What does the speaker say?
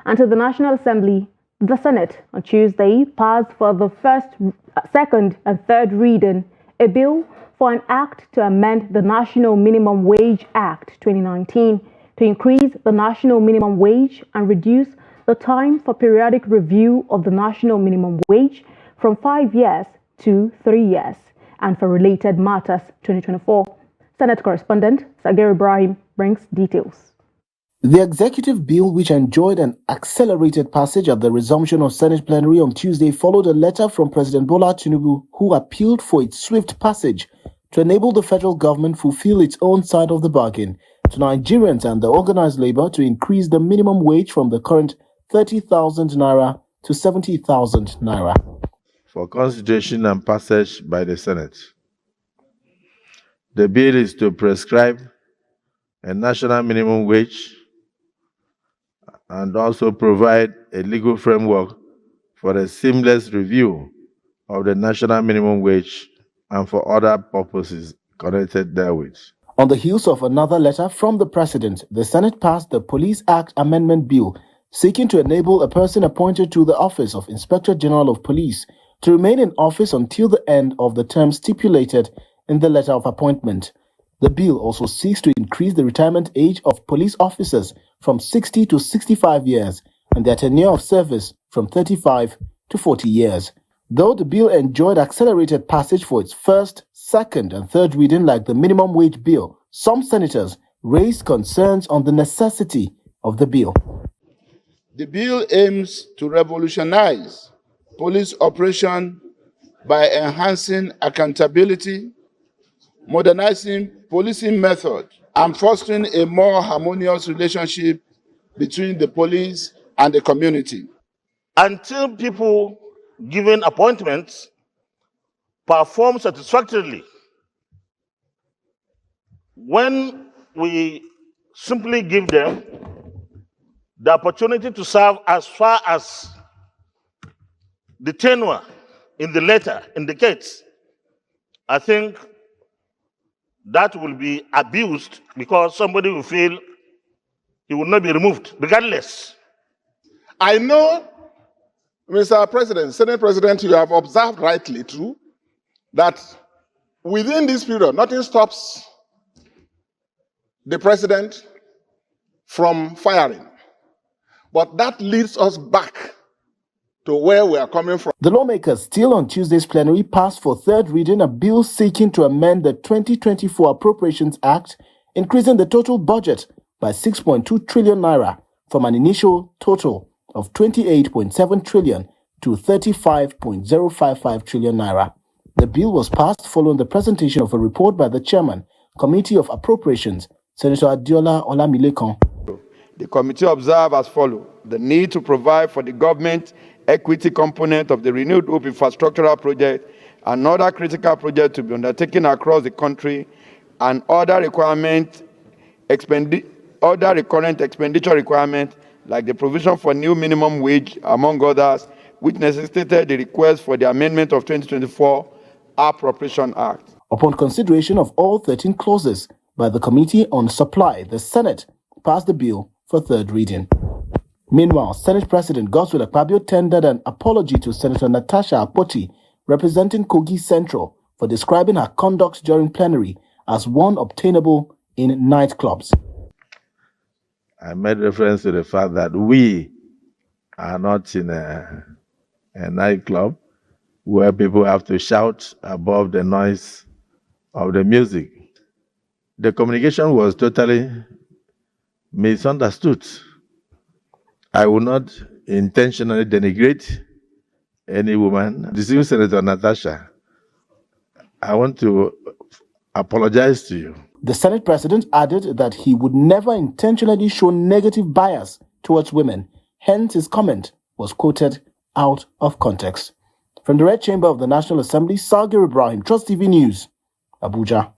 And to the National Assembly, the Senate on Tuesday passed for the first, second and third reading a bill for an act to amend the National Minimum Wage Act 2019 to increase the national minimum wage and reduce the time for periodic review of the national minimum wage from 5 years to 3 years, and for related matters 2024. Senate correspondent Sagir Ibrahim brings details. The executive bill, which enjoyed an accelerated passage at the resumption of Senate plenary on Tuesday, followed a letter from President Bola Tinubu, who appealed for its swift passage to enable the federal government fulfill its own side of the bargain to Nigerians and the organized labor to increase the minimum wage from the current 30,000 naira to 70,000 naira. For consideration and passage by the Senate. The bill is to prescribe a national minimum wage and also provide a legal framework for a seamless review of the national minimum wage and for other purposes connected therewith. On the heels of another letter from the President, the Senate passed the Police Act Amendment Bill, seeking to enable a person appointed to the office of Inspector General of Police to remain in office until the end of the term stipulated in the letter of appointment. The bill also seeks to increase the retirement age of police officers from 60 to 65 years and their tenure of service from 35 to 40 years. Though the bill enjoyed accelerated passage for its first, second, and third reading like the minimum wage bill, some senators raised concerns on the necessity of the bill. The bill aims to revolutionize police operation by enhancing accountability, modernizing policing method, and fostering a more harmonious relationship between the police and the community. Until people given appointments perform satisfactorily, when we simply give them the opportunity to serve as far as the tenure in the letter indicates, I think that will be abused because somebody will feel he will not be removed, regardless. I know, Mr. President, Senate President, you have observed rightly too, that within this period, nothing stops the President from firing. But that leads us back to where we are coming from. The lawmakers, still on Tuesday's plenary, passed for third reading a bill seeking to amend the 2024 Appropriations Act, increasing the total budget by 6.2 trillion naira from an initial total of 28.7 trillion to 35.055 trillion naira. The bill was passed following the presentation of a report by the chairman, Committee of Appropriations, Senator Adiola Olamilekan. The committee observed as follows: the need to provide for the government equity component of the Renewed Hope infrastructural project and other critical projects to be undertaken across the country, and other recurrent expenditure requirements like the provision for new minimum wage, among others, which necessitated the request for the amendment of 2024 Appropriation Act. Upon consideration of all 13 clauses by the Committee on Supply, the Senate passed the bill for third reading. Meanwhile, Senate President Godswill Akpabio tendered an apology to Senator Natasha Akpoti, representing Kogi Central, for describing her conduct during plenary as one obtainable in nightclubs. I made reference to the fact that we are not in a nightclub where people have to shout above the noise of the music. The communication was totally misunderstood. I will not intentionally denigrate any woman. The same Senator Natasha, I want to apologize to you. The Senate President added that he would never intentionally show negative bias towards women. Hence, his comment was quoted out of context. From the Red Chamber of the National Assembly, Sagir Ibrahim, Trust TV News, Abuja.